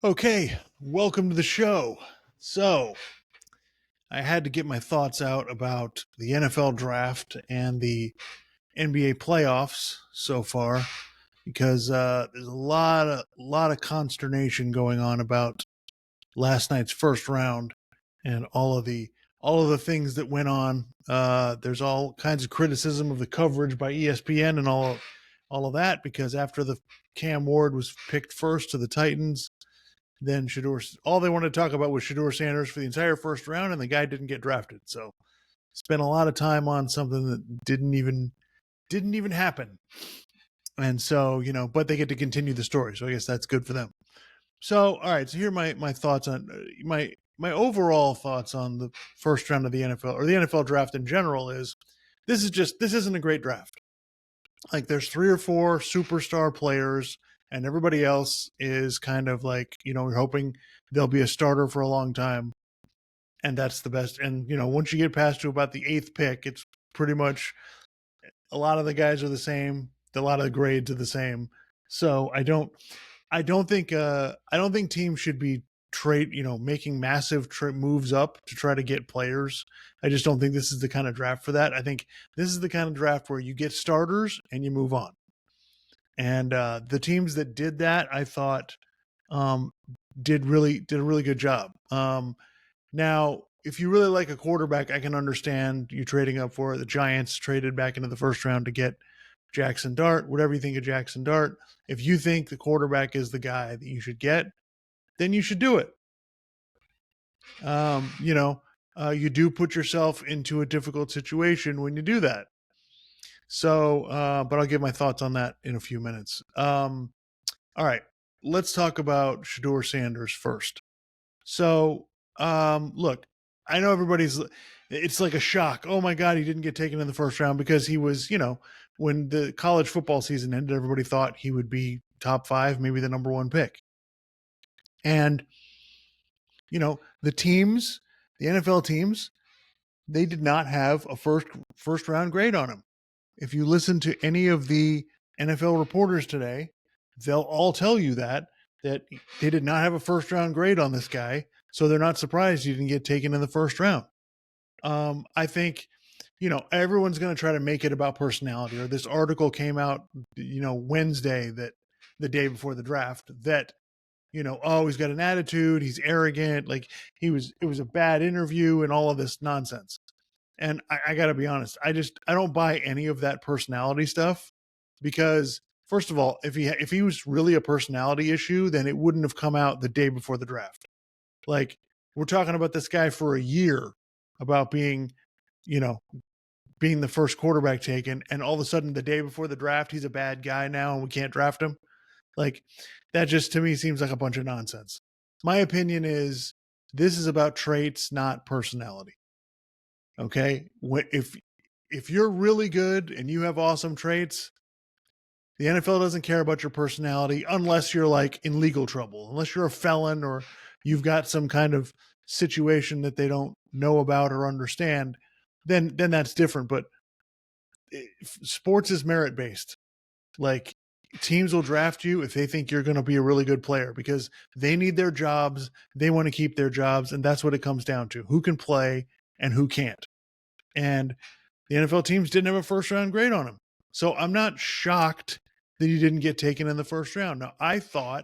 Okay, welcome to the show. So, I had to get my thoughts out about the NFL draft and the NBA playoffs so far because there's a lot of consternation going on about last night's first round and all of the things that went on. There's all kinds of criticism of the coverage by ESPN and all of that because after the Cam Ward was picked first to the Titans, then all they wanted to talk about was Shedeur Sanders for the entire first round, and the guy didn't get drafted. So spent a lot of time on something that didn't even happen. And so, but they get to continue the story. So I guess that's good for them. So, all right. So here are my thoughts on my overall thoughts on the first round of the NFL or the NFL draft in general is this isn't a great draft. Like there's three or four superstar players and everybody else is kind of like, you're hoping they'll be a starter for a long time. And that's the best. And, once you get past to about the eighth pick, it's pretty much a lot of the guys are the same. A lot of the grades are the same. So I don't think teams should be making massive moves up to try to get players. I just don't think this is the kind of draft for that. I think this is the kind of draft where you get starters and you move on. And the teams that did that, I thought, um, did a really good job. Now, if you really like a quarterback, I can understand you trading up for it. The Giants traded back into the first round to get Jackson Dart. Whatever you think of Jackson Dart, if you think the quarterback is the guy that you should get, then you should do it. You do put yourself into a difficult situation when you do that. So, but I'll give my thoughts on that in a few minutes. All right, let's talk about Shedeur Sanders first. So, look, I know it's like a shock. Oh my God, he didn't get taken in the first round because he was, when the college football season ended, everybody thought he would be top five, maybe the number one pick. And, the teams, the NFL teams, they did not have a first round grade on him. If you listen to any of the NFL reporters today, they'll all tell you that they did not have a first round grade on this guy, so they're not surprised he didn't get taken in the first round. I think everyone's going to try to make it about personality. Or this article came out, Wednesday, that the day before the draft, that oh, he's got an attitude, he's arrogant, like it was a bad interview and all of this nonsense. And I got to be honest, I don't buy any of that personality stuff because first of all, if he was really a personality issue, then it wouldn't have come out the day before the draft. Like we're talking about this guy for a year about you know, being the first quarterback taken, and all of a sudden the day before the draft, he's a bad guy now and we can't draft him. Like that just to me seems like a bunch of nonsense. My opinion is this is about traits, not personality. Okay, if you're really good and you have awesome traits, the NFL doesn't care about your personality unless you're like in legal trouble, unless you're a felon or you've got some kind of situation that they don't know about or understand. Then that's different. But sports is merit based. Like teams will draft you if they think you're going to be a really good player because they need their jobs, they want to keep their jobs, and that's what it comes down to: who can play and who can't. And the NFL teams didn't have a first round grade on him. So I'm not shocked that he didn't get taken in the first round. Now, I thought,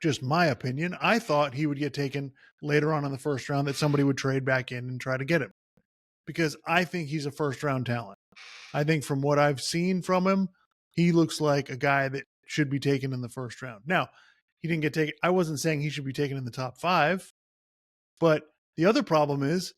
just my opinion, I thought he would get taken later on in the first round, that somebody would trade back in and try to get him because I think he's a first round talent. I think from what I've seen from him, he looks like a guy that should be taken in the first round. Now, he didn't get taken. I wasn't saying he should be taken in the top five, but the other problem is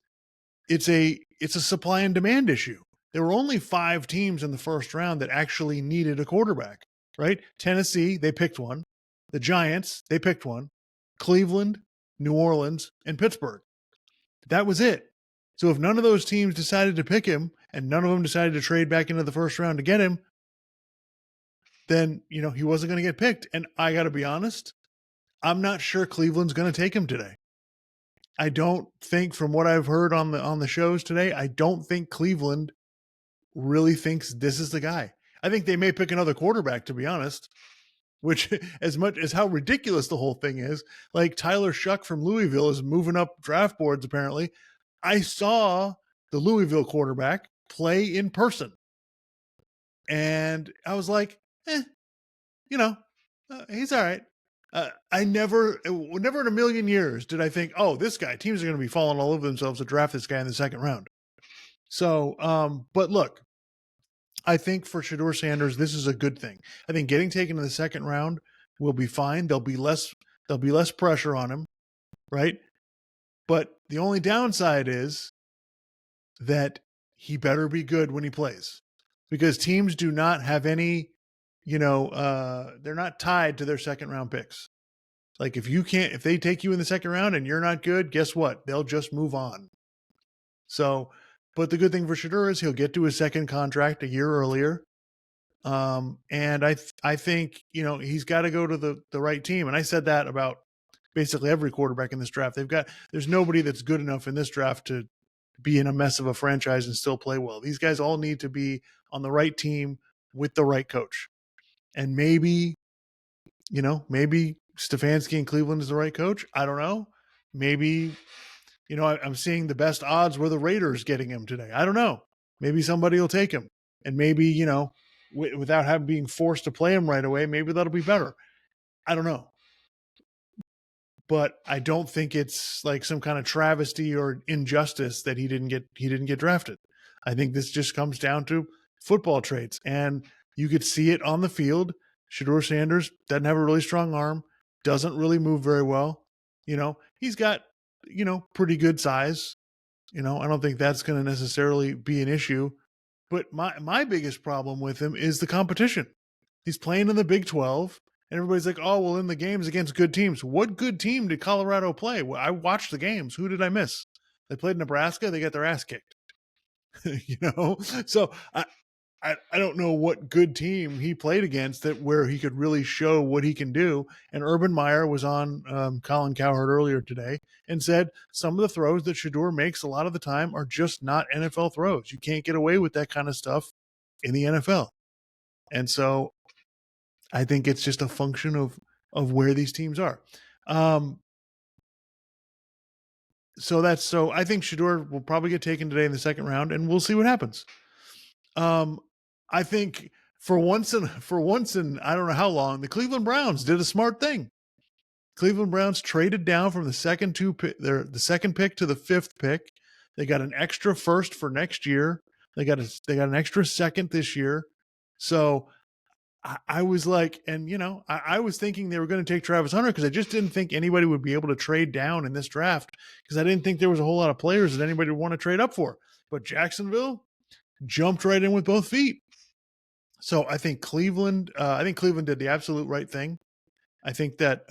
it's a supply and demand issue. There were only 5 teams in the first round that actually needed a quarterback, right? Tennessee, they picked one. The Giants, they picked one. Cleveland, New Orleans, and Pittsburgh. That was it. So if none of those teams decided to pick him and none of them decided to trade back into the first round to get him, then, he wasn't going to get picked. And I got to be honest, I'm not sure Cleveland's going to take him today. I don't think, from what I've heard on the shows today, I don't think Cleveland really thinks this is the guy. I think they may pick another quarterback, to be honest. which as much as how ridiculous the whole thing is, like Tyler Shuck from Louisville is moving up draft boards apparently. I saw the Louisville quarterback play in person. And I was like, you know, he's all right. I never in a million years did I think, oh, this guy, teams are going to be falling all over themselves to draft this guy in the second round. So, but look, I think for Shedeur Sanders, this is a good thing. I think getting taken in the second round will be fine. There'll be less pressure on him, right? But the only downside is that he better be good when he plays, because teams do not have any, they're not tied to their second round picks. Like if they take you in the second round and you're not good, guess what? They'll just move on. So, but the good thing for Shedeur is he'll get to his second contract a year earlier. And I think, he's got to go to the right team. And I said that about basically every quarterback in this draft. There's nobody that's good enough in this draft to be in a mess of a franchise and still play well. These guys all need to be on the right team with the right coach. And maybe Stefanski in Cleveland is the right coach. I don't know. Maybe, I'm seeing the best odds were the Raiders getting him today. I don't know. Maybe somebody will take him. And maybe, without being forced to play him right away, maybe that'll be better. I don't know. But I don't think it's like some kind of travesty or injustice that he didn't get drafted. I think this just comes down to football traits. And you could see it on the field. Shedeur Sanders doesn't have a really strong arm, doesn't really move very well. He's got, pretty good size. I don't think that's going to necessarily be an issue. But my biggest problem with him is the competition. He's playing in the Big 12, and everybody's like, oh, well, in the games against good teams. What good team did Colorado play? Well, I watched the games. Who did I miss? They played Nebraska. They got their ass kicked. So I don't know what good team he played against where he could really show what he can do. And Urban Meyer was on Colin Cowherd earlier today and said some of the throws that Shedeur makes a lot of the time are just not NFL throws. You can't get away with that kind of stuff in the NFL. And so I think it's just a function of where these teams are. So I think Shedeur will probably get taken today in the second round, and we'll see what happens. I think for once in I don't know how long, the Cleveland Browns did a smart thing. Cleveland Browns traded down from the second pick to the fifth pick. They got an extra first for next year. They got an extra second this year. So I was like, and I was thinking they were going to take Travis Hunter because I just didn't think anybody would be able to trade down in this draft because I didn't think there was a whole lot of players that anybody would want to trade up for. But Jacksonville jumped right in with both feet. So I think Cleveland did the absolute right thing. I think that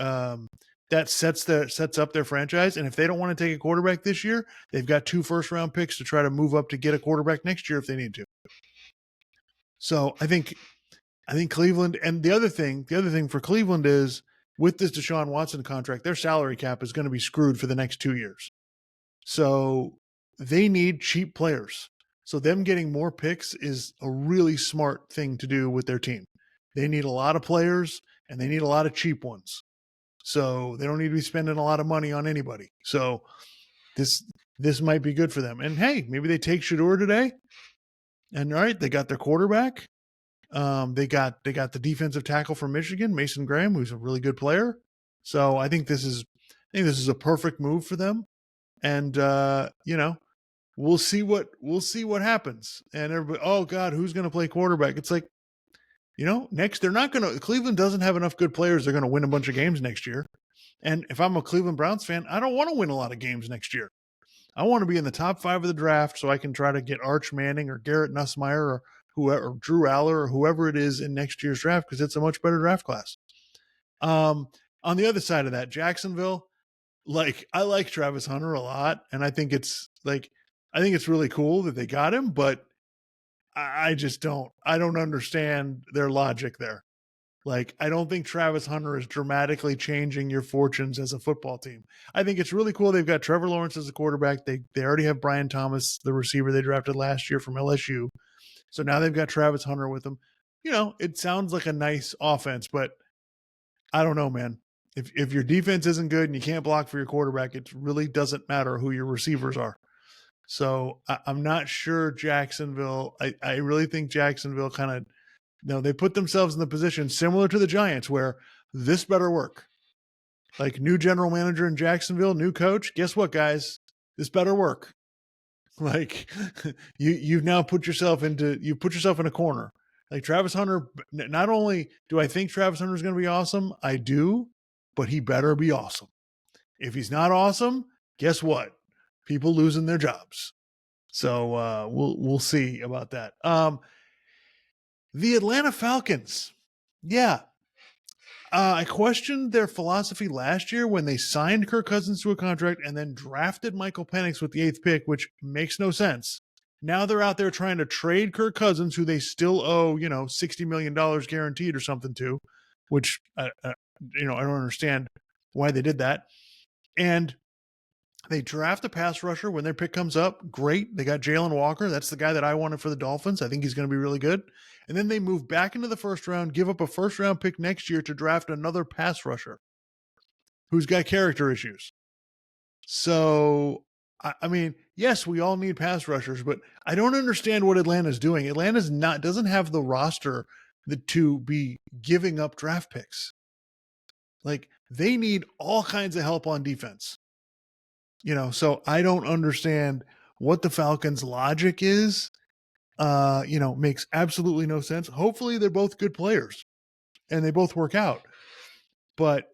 that sets up their franchise. And if they don't want to take a quarterback this year, they've got 2 first-round picks to try to move up to get a quarterback next year if they need to. So I think Cleveland, and the other thing for Cleveland is with this Deshaun Watson contract, their salary cap is going to be screwed for the next 2 years. So they need cheap players. So them getting more picks is a really smart thing to do with their team. They need a lot of players and they need a lot of cheap ones. So they don't need to be spending a lot of money on anybody. So this might be good for them. And hey, maybe they take Shedeur today. And all right, they got their quarterback. They got the defensive tackle from Michigan, Mason Graham, who's a really good player. So I think this is a perfect move for them. And we'll see what happens. And everybody, oh God, who's going to play quarterback? It's like, next Cleveland doesn't have enough good players. They're going to win a bunch of games next year. And if I'm a Cleveland Browns fan, I don't want to win a lot of games next year. I want to be in the top 5 of the draft so I can try to get Arch Manning or Garrett Nussmeier or whoever, or Drew Aller or whoever it is in next year's draft because it's a much better draft class. On the other side of that, Jacksonville, I like Travis Hunter a lot, and I think it's really cool that they got him, but I don't understand their logic there. I don't think Travis Hunter is dramatically changing your fortunes as a football team. I think it's really cool they've got Trevor Lawrence as a quarterback. They already have Brian Thomas, the receiver they drafted last year from LSU. So now they've got Travis Hunter with them. It sounds like a nice offense, but I don't know, man. If your defense isn't good and you can't block for your quarterback, it really doesn't matter who your receivers are. So I'm not sure Jacksonville. I really think Jacksonville kind of, they put themselves in the position similar to the Giants where this better work. Like new general manager in Jacksonville, new coach. Guess what, guys? This better work. Like you've now put yourself in a corner. Like Travis Hunter, not only do I think Travis Hunter is going to be awesome, I do, but he better be awesome. If he's not awesome, guess what? People losing their jobs. So we'll see about that. The Atlanta Falcons. Yeah. I questioned their philosophy last year when they signed Kirk Cousins to a contract and then drafted Michael Penix with the 8th pick, which makes no sense. Now they're out there trying to trade Kirk Cousins, who they still owe, $60 million guaranteed or something to, which, I don't understand why they did that. And they draft a pass rusher when their pick comes up. Great. They got Jalen Walker. That's the guy that I wanted for the Dolphins. I think he's going to be really good. And then they move back into the first round, give up a first round pick next year to draft another pass rusher who's got character issues. So, I mean, yes, we all need pass rushers, but I don't understand what Atlanta's doing. Atlanta's doesn't have the roster to be giving up draft picks. Like, they need all kinds of help on defense. So I don't understand what the Falcons' logic is. Makes absolutely no sense. Hopefully they're both good players and they both work out. But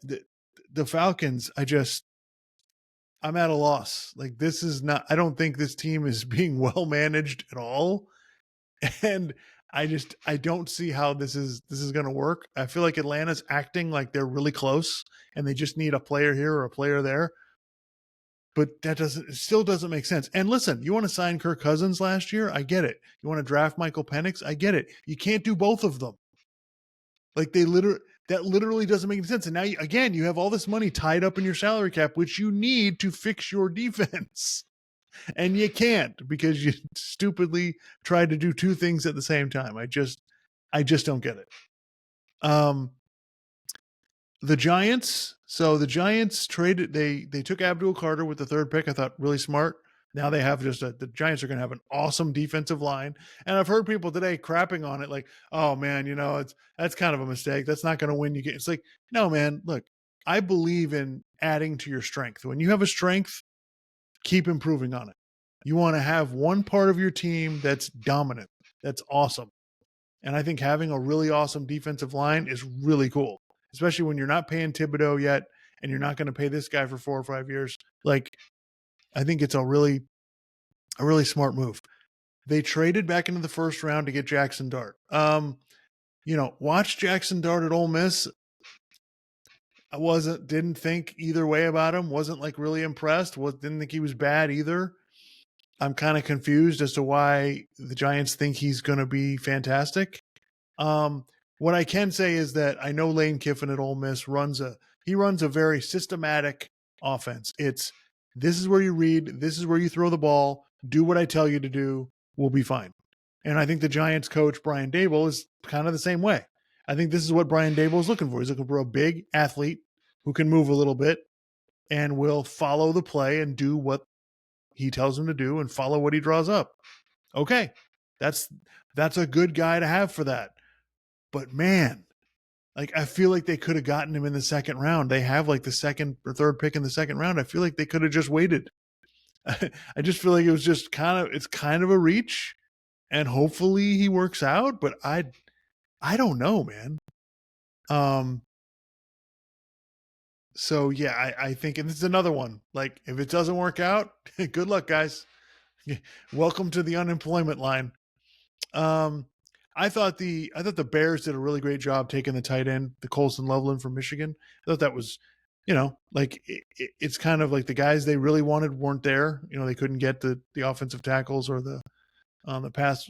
the Falcons, I'm at a loss. Like, this is not, I don't think this team is being well managed at all. And I don't see how this is going to work. I feel like Atlanta's acting like they're really close and they just need a player here or a player there. But it still doesn't make sense. And listen, you want to sign Kirk Cousins last year? I get it. You want to draft Michael Penix? I get it. You can't do both of them. Like, that literally doesn't make any sense. And now, you have all this money tied up in your salary cap, which you need to fix your defense. And you can't because you stupidly tried to do two things at the same time. I just don't get it. The Giants. So the Giants traded. They took Abdul Carter with the 3rd pick. I thought really smart. Now they have the Giants are going to have an awesome defensive line. And I've heard people today crapping on it, like, oh man, that's kind of a mistake. That's not going to win you games. It's like, no, man. Look, I believe in adding to your strength. When you have a strength, keep improving on it. You want to have one part of your team that's dominant. That's awesome. And I think having a really awesome defensive line is really cool, especially when you're not paying Thibodeau yet and you're not going to pay this guy for 4 or 5 years. Like, I think it's a really smart move. They traded back into the first round to get Jackson Dart. Watch Jackson Dart at Ole Miss. I didn't think either way about him. Wasn't like really impressed. Didn't think he was bad either. I'm kind of confused as to why the Giants think he's going to be fantastic. What I can say is that I know Lane Kiffin at Ole Miss runs a very systematic offense. It's, this is where you read, this is where you throw the ball, do what I tell you to do, we'll be fine. And I think the Giants coach, Brian Daboll, is kind of the same way. I think this is what Brian Daboll is looking for. He's looking for a big athlete who can move a little bit and will follow the play and do what he tells him to do and follow what he draws up. Okay, that's a good guy to have for that. But man, like, I feel like they could have gotten him in the 2nd round. They have like the 2nd or 3rd pick in the 2nd round. I feel like they could have just waited. I just feel like it was just it's kind of a reach, and hopefully he works out. But I don't know, man. So yeah, I think, and this is another one. Like, if it doesn't work out, good luck, guys. Welcome to the unemployment line. I thought the Bears did a really great job taking the tight end, the Colson Loveland from Michigan. I thought that was, it's kind of like the guys they really wanted weren't there. They couldn't get the offensive tackles or the pass.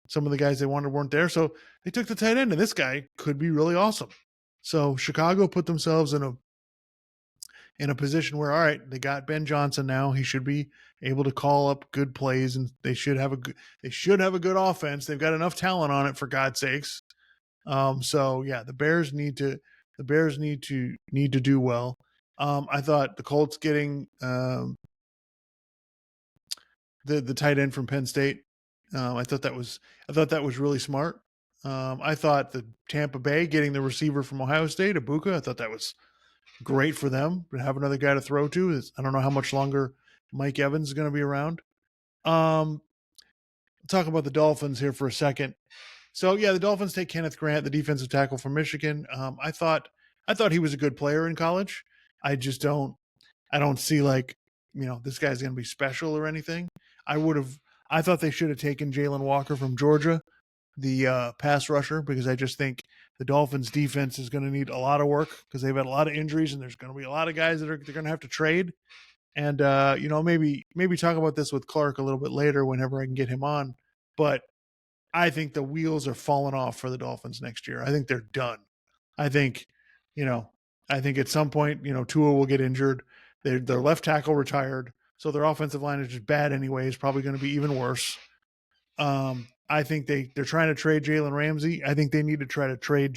Some of the guys they wanted weren't there, so they took the tight end, and this guy could be really awesome. So Chicago put themselves in a position where, all right, they got Ben Johnson now. He should be able to call up good plays, and they should have a good offense. They've got enough talent on it, for God's sakes. So yeah, the Bears need to The Bears need to do well. I thought the Colts getting the tight end from Penn State. I thought that was really smart. I thought the Tampa Bay getting the receiver from Ohio State, Ibuka, I thought that was great for them to have another guy to throw to. I don't know how much longer Mike Evans is going to be around. Talk about the Dolphins here for a second. So yeah, the Dolphins take Kenneth Grant, the defensive tackle from Michigan. I thought he was a good player in college. I just don't see like, this guy's going to be special or anything. I thought they should have taken Jalen Walker from Georgia, the pass rusher, because I just think the Dolphins defense is going to need a lot of work because they've had a lot of injuries and there's going to be a lot of guys that they're going to have to trade. And maybe talk about this with Clark a little bit later whenever I can get him on. But I think the wheels are falling off for the Dolphins next year. I think they're done. I think at some point, Tua will get injured. Their left tackle retired, so their offensive line is just bad anyway. It's probably going to be even worse. I think they're trying to trade Jalen Ramsey. I think they need to try to trade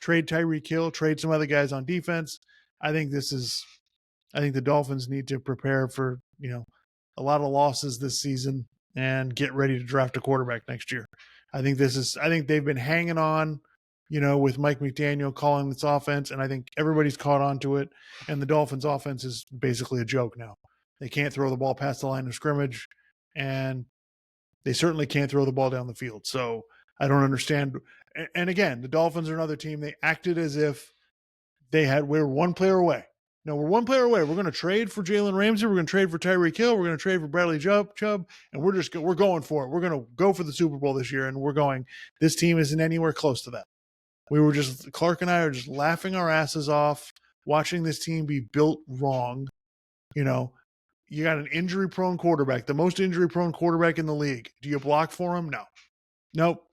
Tyreek Hill, trade some other guys on defense. I think the Dolphins need to prepare for, a lot of losses this season and get ready to draft a quarterback next year. I think they've been hanging on, with Mike McDaniel calling this offense, and I think everybody's caught on to it. And the Dolphins offense is basically a joke now. They can't throw the ball past the line of scrimmage, and they certainly can't throw the ball down the field. So I don't understand. And again, the Dolphins are another team. They acted as if we're one player away. No, we're one player away. We're going to trade for Jalen Ramsey. We're going to trade for Tyreek Hill. We're going to trade for Bradley Chubb, and we're going for it. We're going to go for the Super Bowl this year, and this team isn't anywhere close to that. Clark and I are just laughing our asses off watching this team be built wrong. You got an injury-prone quarterback, the most injury-prone quarterback in the league. Do you block for him? No. Nope.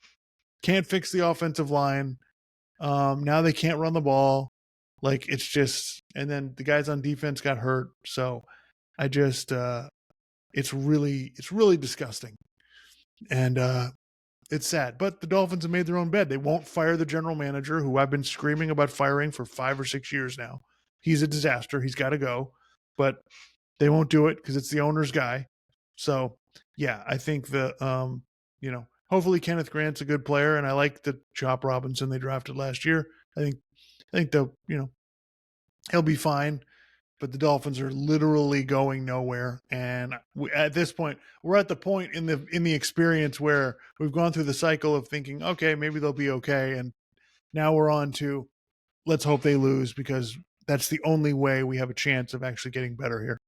Can't fix the offensive line. Now they can't run the ball. Like, it's just, and then the guys on defense got hurt. So I just, it's really disgusting. And it's sad. But the Dolphins have made their own bed. They won't fire the general manager, who I've been screaming about firing for 5 or 6 years now. He's a disaster. He's got to go. But they won't do it because it's the owner's guy. So, yeah, I think hopefully Kenneth Grant's a good player, and I like the Chop Robinson they drafted last year. I think they'll, he'll be fine, but the Dolphins are literally going nowhere. And at this point, we're at the point in the experience where we've gone through the cycle of thinking, okay, maybe they'll be okay. And now we're on to, let's hope they lose, because that's the only way we have a chance of actually getting better here.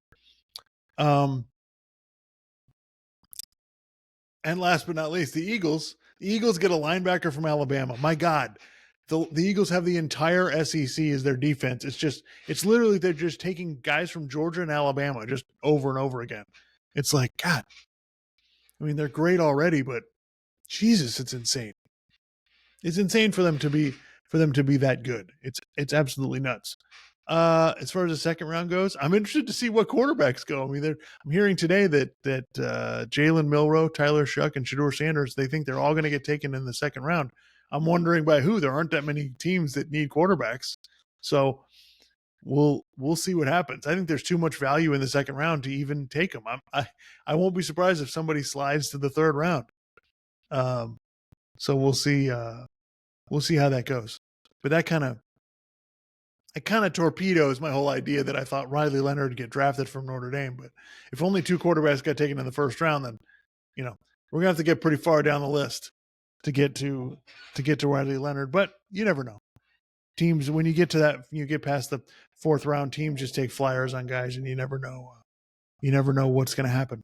And last but not least, the Eagles. The Eagles get a linebacker from Alabama. My God. The Eagles have the entire SEC as their defense. It's literally they're just taking guys from Georgia and Alabama just over and over again. It's like, God, I mean, they're great already, but Jesus, it's insane. It's insane for them to be that good. It's absolutely nuts. As far as the second round goes, I'm interested to see what quarterbacks go. I mean, I'm hearing today that Jalen Milroe, Tyler Shuck, and Shedeur Sanders, they think they're all going to get taken in the second round. I'm wondering by who. There aren't that many teams that need quarterbacks. So we'll see what happens. I think there's too much value in the second round to even take them. I won't be surprised if somebody slides to the third round. So we'll see how that goes. But it kind of torpedoes my whole idea that I thought Riley Leonard would get drafted from Notre Dame. But if only 2 quarterbacks got taken in the first round, then we're gonna have to get pretty far down the list to get to Riley Leonard. But you never know. Teams, when you get to that, you get past the 4th round, teams just take flyers on guys, and you never know. You never know what's going to happen.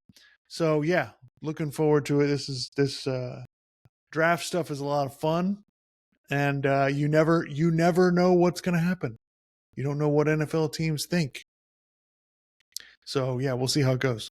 So yeah, looking forward to it. This draft stuff is a lot of fun, and you never know what's going to happen. You don't know what NFL teams think. So yeah, we'll see how it goes.